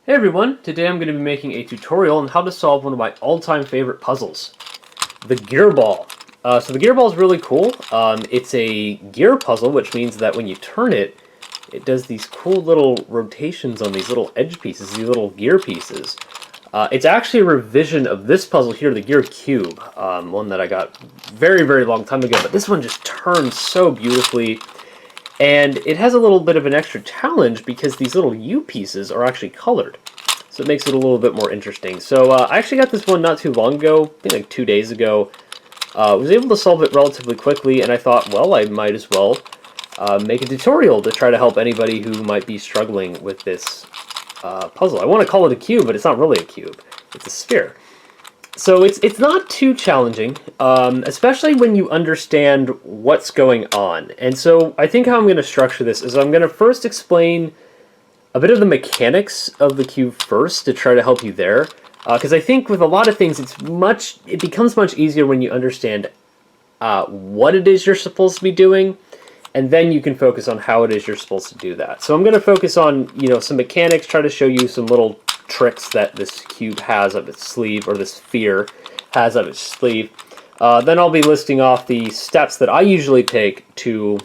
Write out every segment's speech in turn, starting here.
Hey everyone, today I'm going to be making a tutorial on how to solve one of my all-time favorite puzzles, the gear ball. So the gear ball is really cool. It's a gear puzzle, which means that when you turn it, it does these cool little rotations on these little edge pieces, these little gear pieces. It's actually a revision of this puzzle here, the gear cube, one that I got very long time ago, but this one just turns so beautifully. And it has a little bit of an extra challenge because these little U pieces are actually colored. So it makes it a little bit more interesting. So I actually got this one not too long ago, I think like 2 days ago. Was able to solve it relatively quickly, and I thought, well, I might as well make a tutorial to try to help anybody who might be struggling with this puzzle. I want to call it a cube, but it's not really a cube. It's a sphere. So it's not too challenging, especially when you understand what's going on. And so I think how I'm going to structure this is I'm going to first explain a bit of the mechanics of the cube first to try to help you there. Because I think with a lot of things, it becomes much easier when you understand what it is you're supposed to be doing, and then you can focus on how it is you're supposed to do that. So I'm going to focus on some mechanics, try to show you some little tricks that this cube has up its sleeve, or this sphere has up its sleeve. Then I'll be listing off the steps that I usually take to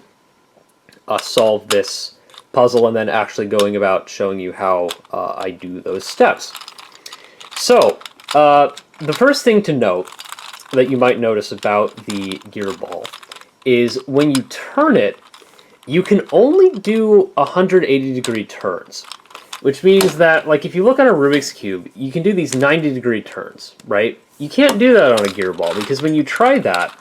solve this puzzle, and then actually going about showing you how I do those steps. So, the first thing to note that you might notice about the gear ball is when you turn it, you can only do 180-degree turns. Which means that, like, if you look on a Rubik's Cube, you can do these 90-degree turns, right? You can't do that on a gear ball, because when you try that,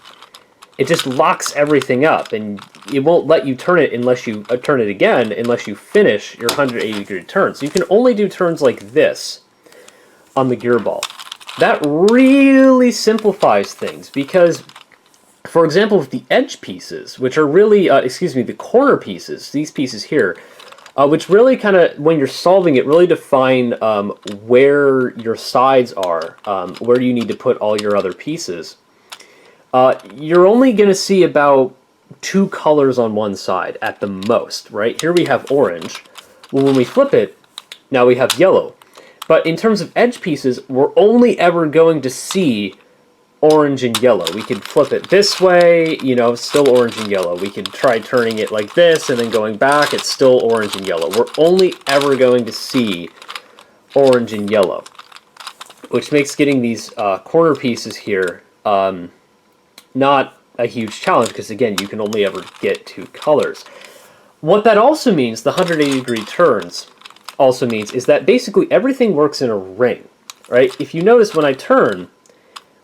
it just locks everything up, and it won't let you turn it unless you turn it again, unless you finish your 180-degree turn. So you can only do turns like this on the gear ball. That really simplifies things, because, for example, with the edge pieces, which are really, the corner pieces, these pieces here, which really kind of, when you're solving it, really define where your sides are, where you need to put all your other pieces. You're only going to see about 2 colors on one side at the most, right? Here we have orange. Well, when we flip it, now we have yellow. But in terms of edge pieces, we're only ever going to see orange and yellow. We could flip it this way, still orange and yellow. We could try turning it like this and then going back, it's still orange and yellow. We're only ever going to see orange and yellow, which makes getting these corner pieces here not a huge challenge, because again, you can only ever get 2 colors. What that also means, the 180-degree turns also means, is that basically everything works in a ring, right? If you notice when I turn,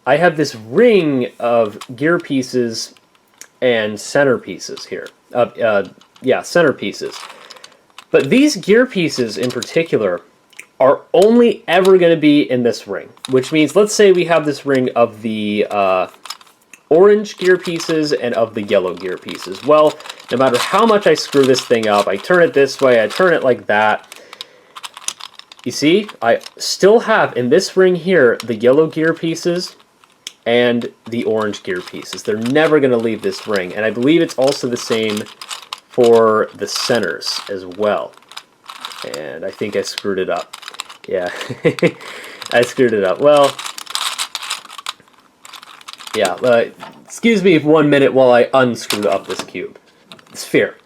I have this ring of gear pieces and center pieces here. Center pieces. But these gear pieces in particular are only ever going to be in this ring, which means, let's say we have this ring of the orange gear pieces and of the yellow gear pieces. Well, no matter how much I screw this thing up, I turn it this way, I turn it like that, you see, I still have in this ring here the yellow gear pieces and the orange gear pieces. They're never going to leave this ring. And I believe it's also the same for the centers as well. And I think I screwed it up. Yeah, I screwed it up. Well, yeah, excuse me for 1 minute while I unscrew up this cube. Sphere.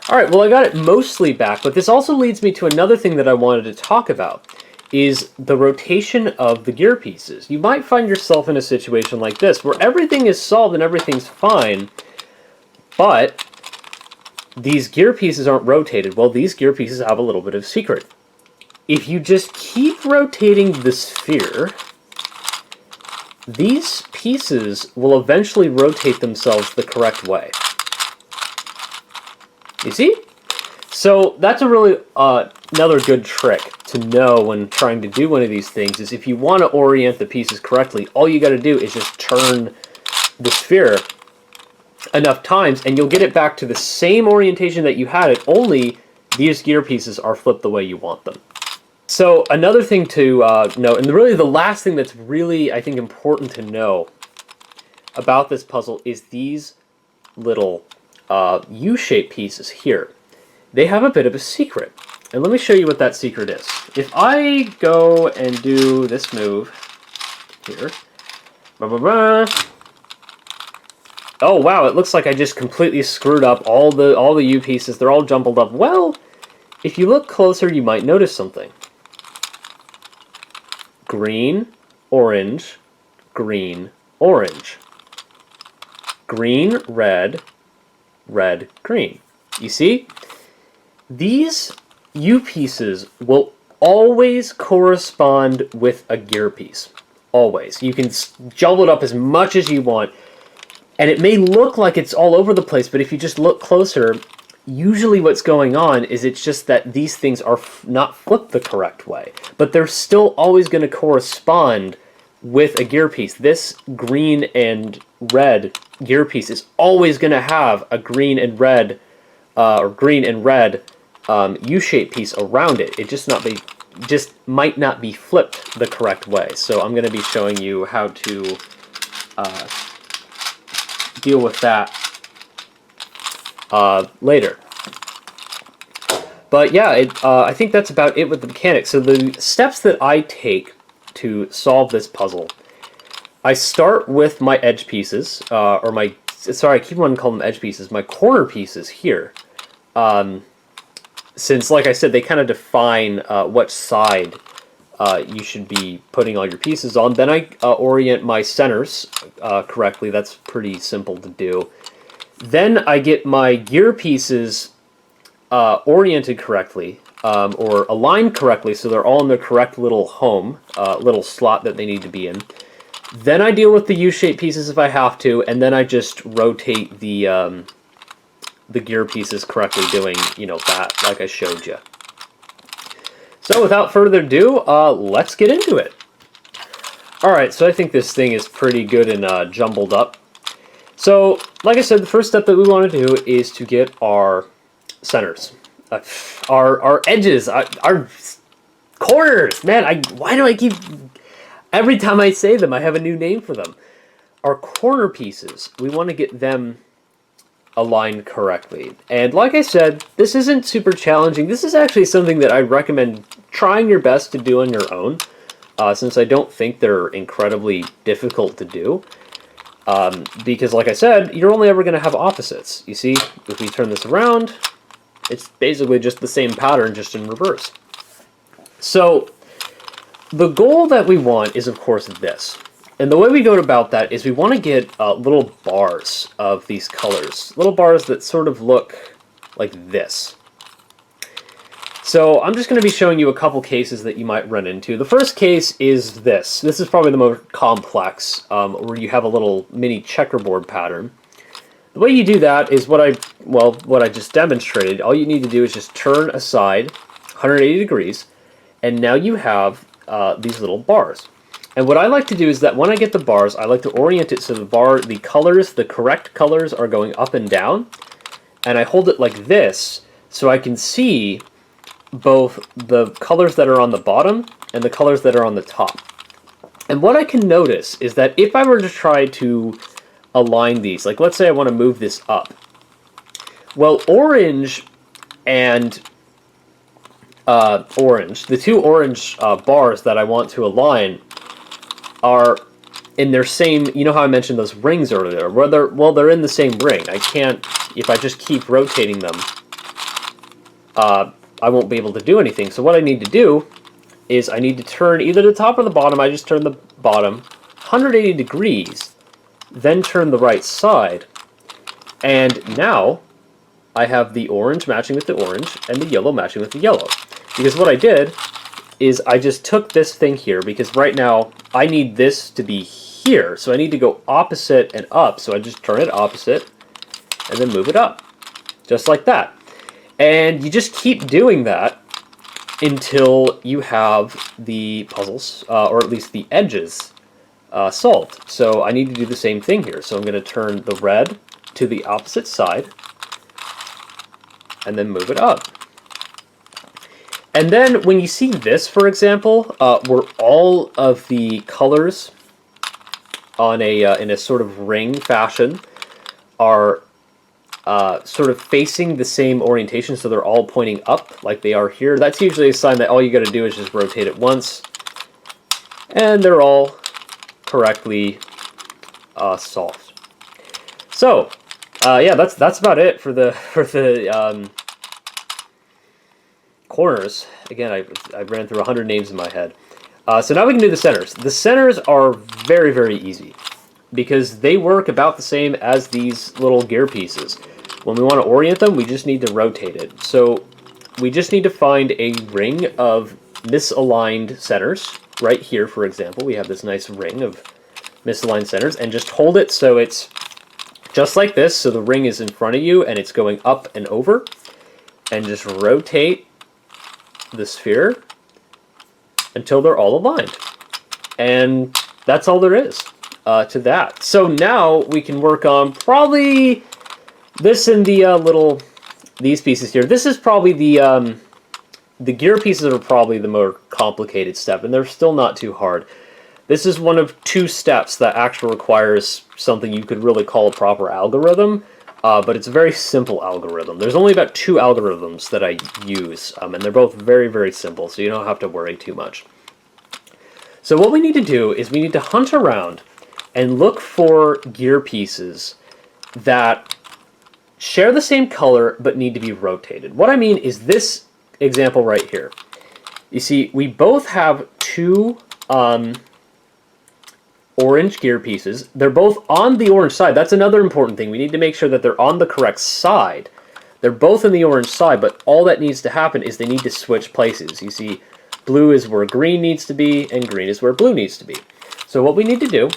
Alright, well, I got it mostly back, but this also leads me to another thing that I wanted to talk about, is the rotation of the gear pieces. You might find yourself in a situation like this, where everything is solved and everything's fine, but these gear pieces aren't rotated. Well, these gear pieces have a little bit of secret. If you just keep rotating the sphere, these pieces will eventually rotate themselves the correct way. You see? So that's a really another good trick to know when trying to do one of these things, is if you want to orient the pieces correctly, all you got to do is just turn the sphere enough times and you'll get it back to the same orientation that you had it, only these gear pieces are flipped the way you want them. So another thing to note, and really the last thing that's really, I think, important to know about this puzzle, is these little U-shaped pieces here. They have a bit of a secret. And let me show you what that secret is. If I go and do this move here, oh wow, it looks like I just completely screwed up all the U pieces. They're all jumbled up. Well, if you look closer, you might notice something. Green, orange, green, orange. Green, red, red, green. You see? These U pieces will always correspond with a gear piece. Always. You can jumble it up as much as you want. And it may look like it's all over the place, but if you just look closer, usually what's going on is it's just that these things are not flipped the correct way. But they're still always going to correspond with a gear piece. This green and red gear piece is always going to have a green and red U-shaped piece around it. It just might not be flipped the correct way. So I'm going to be showing you how to deal with that later. But yeah, I think that's about it with the mechanics. So the steps that I take to solve this puzzle, I start with my edge pieces, sorry, I keep wanting to call them edge pieces, my corner pieces here. Since, like I said, they kind of define what side you should be putting all your pieces on. Then I orient my centers correctly. That's pretty simple to do. Then I get my gear pieces oriented correctly, or aligned correctly, so they're all in the correct little home, little slot that they need to be in. Then I deal with the U-shaped pieces if I have to, and then I just rotate the gear pieces correctly, doing, you know, that, like I showed you. So without further ado, let's get into it. Alright, so I think this thing is pretty good and jumbled up. So, like I said, the first step that we want to do is to get our centers. Our edges, our corners. Man, why do I keep... Every time I say them, I have a new name for them. Our corner pieces, we want to get them aligned correctly. And like I said, this isn't super challenging. This is actually something that I recommend trying your best to do on your own, since I don't think they're incredibly difficult to do. Because like I said, you're only ever going to have opposites. You see, if we turn this around, it's basically just the same pattern, just in reverse. So the goal that we want is, of course, this. And the way we go about that is we want to get little bars of these colors. Little bars that sort of look like this. So I'm just going to be showing you a couple cases that you might run into. The first case is this. This is probably the most complex, where you have a little mini checkerboard pattern. The way you do that is what I just demonstrated. All you need to do is just turn aside 180 degrees, and now you have these little bars. And what I like to do is that when I get the bars, I like to orient it so the correct colors are going up and down, and I hold it like this so I can see both the colors that are on the bottom and the colors that are on the top. And what I can notice is that if I were to try to align these, like let's say I want to move this up, well, orange and the two orange bars that I want to align are in their same, you know how I mentioned those rings earlier? Well, they're in the same ring. I can't, if I just keep rotating them, I won't be able to do anything. So what I need to do is I need to turn either the top or the bottom. I just turn the bottom 180 degrees, then turn the right side, and now I have the orange matching with the orange and the yellow matching with the yellow. Because what I did is I just took this thing here, because right now I need this to be here, so I need to go opposite and up, so I just turn it opposite and then move it up, just like that. And you just keep doing that until you have the puzzles, or at least the edges, solved. So I need to do the same thing here, so I'm going to turn the red to the opposite side and then move it up. And then when you see this, for example, where all of the colors on in a sort of ring fashion are sort of facing the same orientation, so they're all pointing up like they are here, that's usually a sign that all you got to do is just rotate it once, and they're all correctly solved. So, yeah, that's about it for the corners. Again, I ran through 100 names in my head. So now we can do the centers. The centers are very, very easy because they work about the same as these little gear pieces. When we want to orient them, we just need to rotate it. So we just need to find a ring of misaligned centers. Right here, for example, we have this nice ring of misaligned centers, and just hold it so it's just like this, so the ring is in front of you and it's going up and over, and just rotate the sphere until they're all aligned. And that's all there is to that. So now we can work on probably this and the these pieces here. This is probably the gear pieces are probably the more complicated step, and they're still not too hard. This is one of two steps that actually requires something you could really call a proper algorithm, but it's a very simple algorithm. There's only about 2 algorithms that I use, and they're both very, very simple, so you don't have to worry too much. So what we need to do is we need to hunt around and look for gear pieces that share the same color but need to be rotated. What I mean is this example right here. You see, we both have 2 orange gear pieces. They're both on the orange side. That's another important thing. We need to make sure that they're on the correct side. They're both in the orange side, but all that needs to happen is they need to switch places. You see, blue is where green needs to be, and green is where blue needs to be. So what we need to do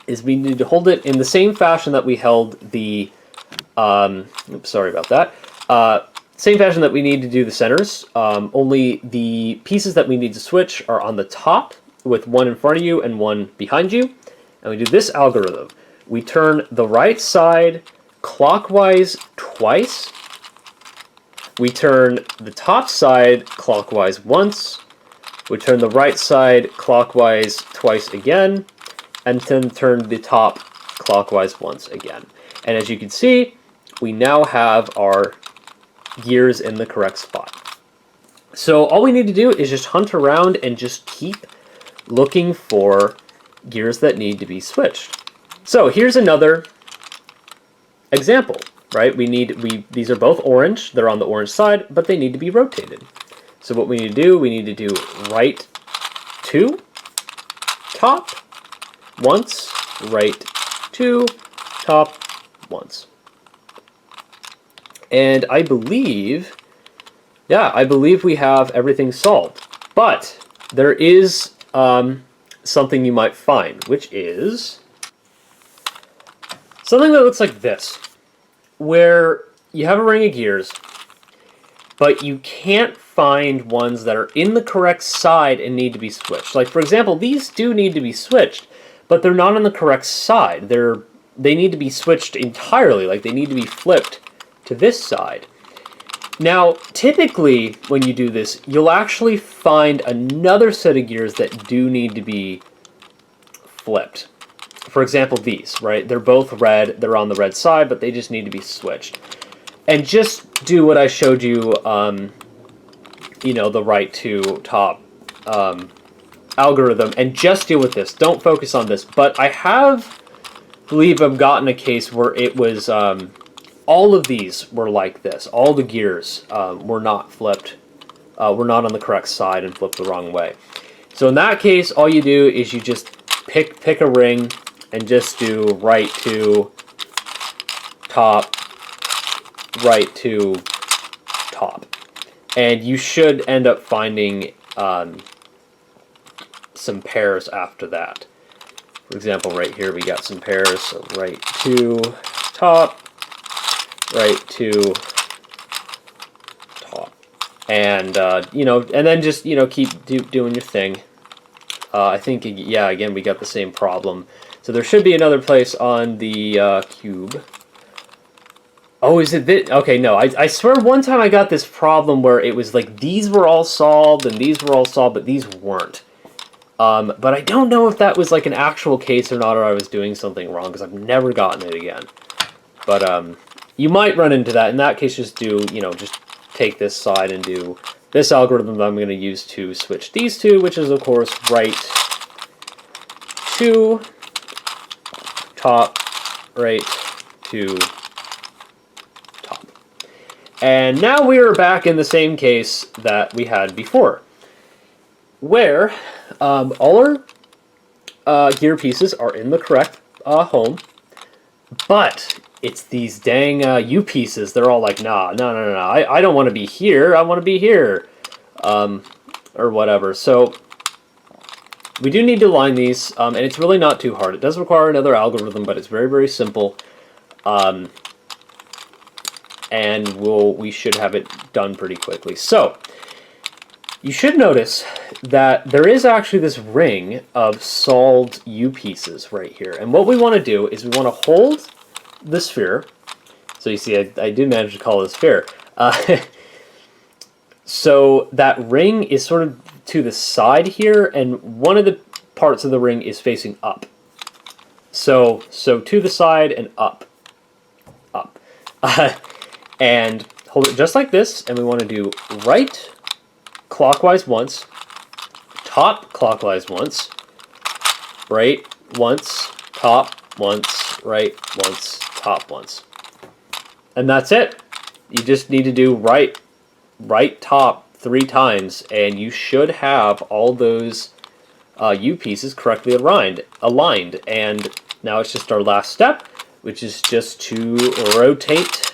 is we need to hold it in the same fashion that we held the, oops, sorry about that, same fashion that we need to do the centers, only the pieces that we need to switch are on the top, with one in front of you and one behind you. And we do this algorithm. We turn the right side clockwise twice. We turn the top side clockwise once. We turn the right side clockwise twice again. And then turn the top clockwise once again. And as you can see, we now have our gears in the correct spot. So all we need to do is just hunt around and just keep looking for gears that need to be switched. So here's another example, right? These are both orange, they're on the orange side, but they need to be rotated. So what we need to do, we need to do right 2, top, once, right 2, top, once. And I believe, yeah, I believe we have everything solved. But there is something you might find, which is something that looks like this, where you have a ring of gears, but you can't find ones that are in the correct side and need to be switched. Like, for example, these do need to be switched, but they're not on the correct side. They need to be switched entirely, like they need to be flipped to this side. Now, typically, when you do this, you'll actually find another set of gears that do need to be flipped. For example, these, right? They're both red, they're on the red side, but they just need to be switched. And just do what I showed you, you know, the right to top algorithm, and just deal with this. Don't focus on this. But I believe I've gotten a case where it was, all of these were like this. All the gears were not flipped, were not on the correct side and flipped the wrong way. So in that case, all you do is you just pick a ring and just do right to top, right to top. And you should end up finding some pairs after that. For example, right here we got some pairs. So right to top, right to top, and you know, and then just, you know, keep doing your thing. I think, yeah, again we got the same problem. So there should be another place on the cube. Oh, is it this? Okay, no, I swear one time I got this problem where it was like these were all solved and these were all solved, but these weren't. But I don't know if that was like an actual case or not, or I was doing something wrong, because I've never gotten it again. But you might run into that. In that case, just do, just take this side and do this algorithm that I'm going to use to switch these two, which is, of course, right to top, right to top. And now we are back in the same case that we had before, where all our gear pieces are in the correct home, but it's these dang U pieces. They're all like, nah, no. I don't want to be here. I want to be here, or whatever. So we do need to line these, and it's really not too hard. It does require another algorithm, but it's very, very simple. And we should have it done pretty quickly. So you should notice that there is actually this ring of solved U pieces right here. And what we want to do is we want to hold the sphere. So you see, I did manage to call it a sphere. So that ring is sort of to the side here, and one of the parts of the ring is facing up. So to the side and up. And hold it just like this, and we want to do right clockwise once, top clockwise once, right once, top once, right once, top once. And that's it. You just need to do right top 3 times, and you should have all those U pieces correctly aligned. And now it's just our last step, which is just to rotate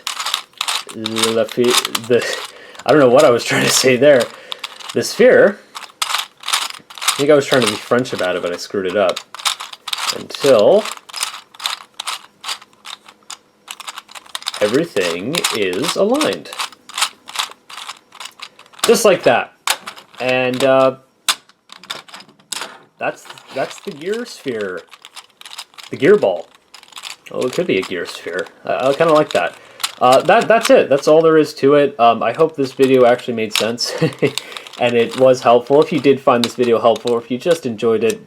I don't know what I was trying to say there. The sphere, I think I was trying to be French about it, but I screwed it up. Until everything is aligned. Just like that. And that's the gear sphere. The gear ball. Oh, it could be a gear sphere. I kind of like that. That's it. That's all there is to it. I hope this video actually made sense and it was helpful. If you did find this video helpful, or if you just enjoyed it,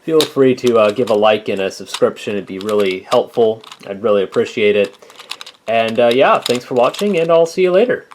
feel free to give a like and a subscription. It'd be really helpful. I'd really appreciate it. And yeah, thanks for watching, and I'll see you later.